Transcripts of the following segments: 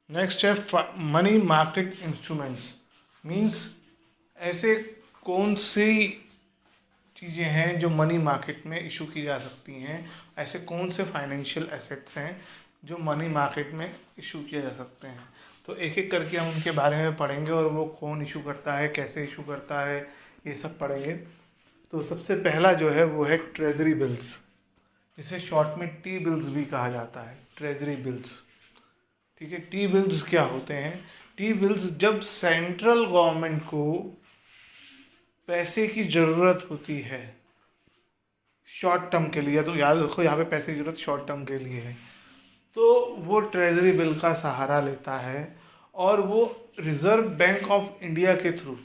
Next है money market instruments. Means ऐसे कौन सी चीज़ें हैं जो मनी मार्केट में इशू की जा सकती हैं, ऐसे कौन से फाइनेंशियल एसेट्स हैं जो मनी मार्केट में इशू किए जा सकते हैं। तो एक एक करके हम उनके बारे में पढ़ेंगे और वो कौन इशू करता है, कैसे इशू करता है, ये सब पढ़ेंगे। तो सबसे पहला जो है वो है ट्रेजरी बिल्स, जिसे शॉर्ट में टी बिल्स भी कहा जाता है, ट्रेजरी बिल्स। ठीक है, टी बिल्स क्या होते हैं? टी बिल्स जब सेंट्रल गवर्नमेंट को पैसे की ज़रूरत होती है शॉर्ट टर्म के लिए, तो याद रखो यहाँ पे पैसे की ज़रूरत शॉर्ट टर्म के लिए है, तो वो ट्रेजरी बिल का सहारा लेता है और वो रिजर्व बैंक ऑफ इंडिया के थ्रू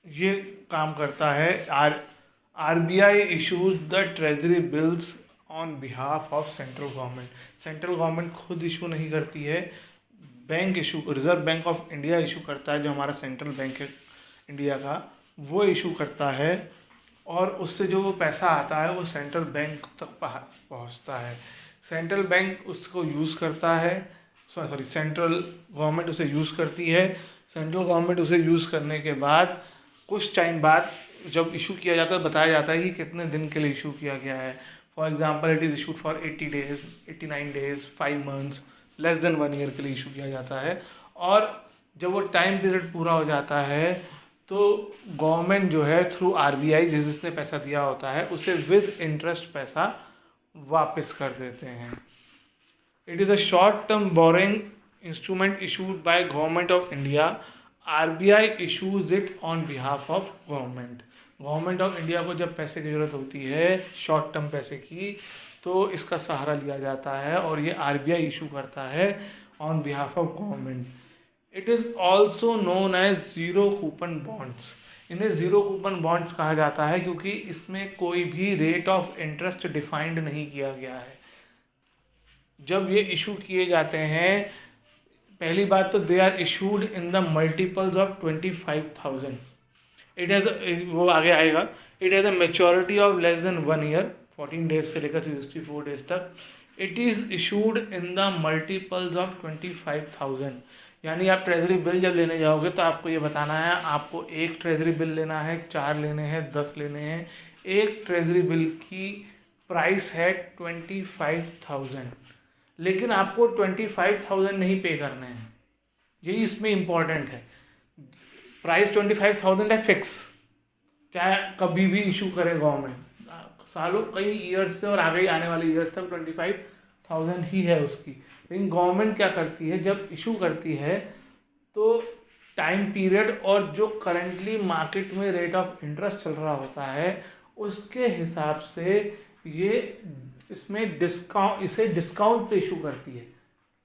ये काम करता है। RBI issues the treasury bills on behalf of central government. Central government खुद इशू नहीं करती है, bank issue, reserve bank of India issue करता है, जो हमारा सेंट्रल बैंक है इंडिया का, वो इशू करता है और उससे जो वो पैसा आता है वो सेंट्रल बैंक तक पहुंचता है। सेंट्रल बैंक उसको यूज़ करता है, सॉरी सेंट्रल गवर्नमेंट उसे यूज़ करती है। सेंट्रल गवर्नमेंट उसे यूज़ करने के बाद कुछ टाइम बाद जब इशू किया जाता है, बताया जाता है कि कितने दिन के लिए इशू किया गया है। For example it is issued for 80 days, 89 days, 5 months, less than 1 year के लिए इशू किया जाता है। और जब वो टाइम पीरियड पूरा हो जाता है तो गवर्नमेंट जो है थ्रू आरबीआई, जिसने पैसा दिया होता है, उसे विद इंटरेस्ट पैसा वापस कर देते हैं। It is a short term borrowing instrument issued by government of India. RBI issues it on behalf of government. Government of India को जब पैसे की ज़रूरत होती है शॉर्ट टर्म पैसे की, तो इसका सहारा लिया जाता है और ये आरबीआई इशू करता है on behalf of government. It is also known as zero coupon bonds. इन्हें ज़ीरो कूपन बॉन्ड्स कहा जाता है क्योंकि इसमें कोई भी रेट ऑफ इंटरेस्ट डिफाइंड नहीं किया गया है। जब ये इशू किए जाते हैं, पहली बात तो they are issued in the multiples of 25,000। It has, वो आगे आएगा, it has a maturity of less than 1 year, 14 days से लेकर 64 डेज तक। It is issued in the multiples of 25,000। यानी आप ट्रेजरी बिल जब लेने जाओगे तो आपको ये बताना है आपको एक ट्रेजरी बिल लेना है, 4 लेने हैं, 10 लेने हैं। एक ट्रेजरी बिल की प्राइस है 25,000, लेकिन आपको 25,000 नहीं पे करने हैं, यही इसमें इम्पॉर्टेंट है। प्राइस 25,000 है फिक्स, चाहे कभी भी इशू करे गवर्नमेंट, सालों कई ईयर्स से और आगे आने वाले ईयर्स तक 25,000 ही है उसकी। लेकिन गवर्नमेंट क्या करती है, जब इशू करती है तो टाइम पीरियड और जो करंटली मार्केट में रेट ऑफ इंटरेस्ट चल रहा होता है उसके हिसाब से ये इसमें डिस्काउंट पे इशू करती है।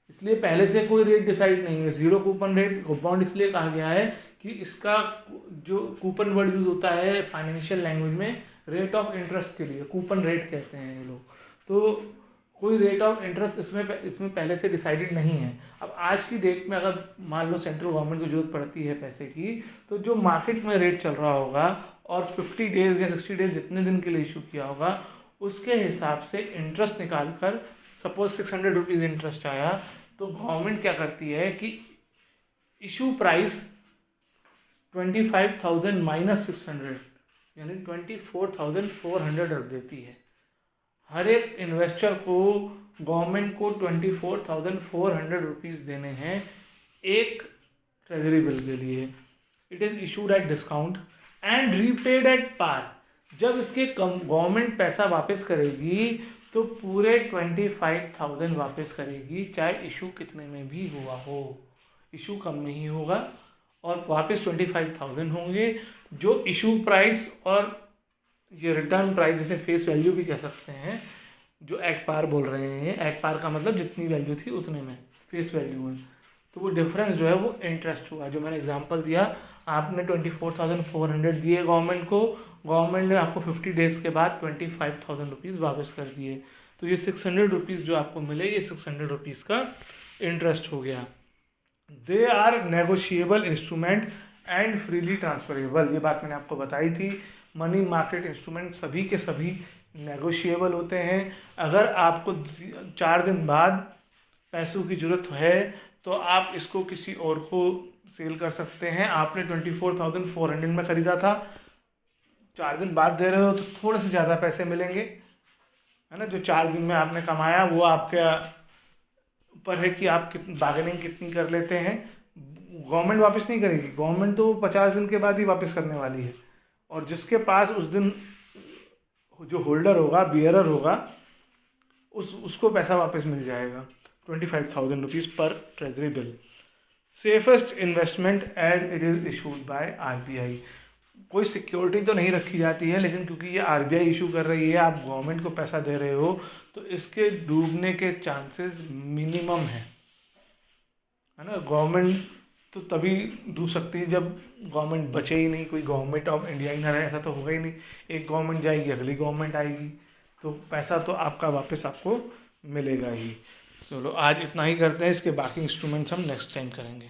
इसलिए पहले से कोई रेट डिसाइड नहीं है। ज़ीरो कूपन रेट बॉन्ड इसलिए कहा गया है कि इसका जो कूपन वर्ड यूज़ होता है फाइनेंशियल लैंग्वेज में रेट ऑफ इंटरेस्ट के लिए, कूपन रेट कहते हैं ये लोग। तो कोई रेट ऑफ इंटरेस्ट इसमें पहले से डिसाइडेड नहीं है। अब आज की डेट में अगर मान लो सेंट्रल गवर्नमेंट को जरूरत पड़ती है पैसे की, तो जो मार्केट में रेट चल रहा होगा और 50 डेज या 60 डेज जितने दिन के लिए इशू किया होगा उसके हिसाब से इंटरेस्ट निकाल कर, सपोज 600 रुपीज़ इंटरेस्ट आया, तो गवर्नमेंट क्या करती है कि इशू प्राइस 25,000 माइनस 600 यानी 24,400 रख देती है। हर एक इन्वेस्टर को गवर्नमेंट को 24,400 रुपीज़ देने हैं एक ट्रेजरी बिल के लिए। It is issued at discount and repaid at par. जब इसके गवर्नमेंट पैसा वापस करेगी तो पूरे 25,000 वापस करेगी, चाहे इशू कितने में भी हुआ हो। इशू कम में ही होगा और वापस 25,000 होंगे। जो इशू प्राइस और ये रिटर्न प्राइस, जिसे फेस वैल्यू भी कह सकते हैं, जो एट पार बोल रहे हैं, एट पार का मतलब जितनी वैल्यू थी उतने में फेस वैल्यू है, तो वो डिफरेंस जो है वो इंटरेस्ट हुआ। जो मैंने एग्जांपल दिया, आपने 24,400 दिए गवर्नमेंट को, गवर्नमेंट ने आपको 50 डेज़ के बाद 25,000 रुपीज़ वापस कर दिए, तो ये 600 रुपीज़ जो आपको मिले, ये 600 रुपीज़ का इंटरेस्ट हो गया। They are negotiable instrument and freely transferable. ये बात मैंने आपको बताई थी। मनी मार्केट इंस्ट्रूमेंट सभी के सभी नेगोशिएबल होते हैं। अगर आपको 4 दिन बाद पैसों की ज़रूरत है तो आप इसको किसी और को सेल कर सकते हैं। आपने 24,400 में ख़रीदा था, 4 दिन बाद दे रहे हो तो थोड़े से ज़्यादा पैसे मिलेंगे, है ना। जो 4 दिन में आपने कमाया वो आपके ऊपर है कि आप बार्गेनिंग कितनी कर लेते हैं। गवर्नमेंट वापस नहीं करेगी, गवर्नमेंट तो 50 दिन के बाद ही वापस करने वाली है। और जिसके पास उस दिन जो होल्डर होगा, बियरर होगा, उसको पैसा वापस मिल जाएगा। 25,000 रुपीज़ पर treasury bill. Safest investment as it is issued by RBI. कोई सिक्योरिटी तो नहीं रखी जाती है, लेकिन क्योंकि ये आरबीआई इशू कर रही है, आप गवर्नमेंट को पैसा दे रहे हो, तो इसके डूबने के चांसेस मिनिमम है ना। गवर्नमेंट तो तभी डूब सकती है जब गवर्नमेंट बचे ही नहीं, कोई गवर्नमेंट ऑफ इंडिया ही ना रहे, ऐसा तो होगा ही नहीं। एक गवर्नमेंट जाएगी, अगली गवर्नमेंट आएगी, तो पैसा तो आपका वापस आपको मिलेगा ही। चलो आज इतना ही करते हैं, इसके बाकी इंस्ट्रूमेंट्स हम नेक्स्ट टाइम करेंगे।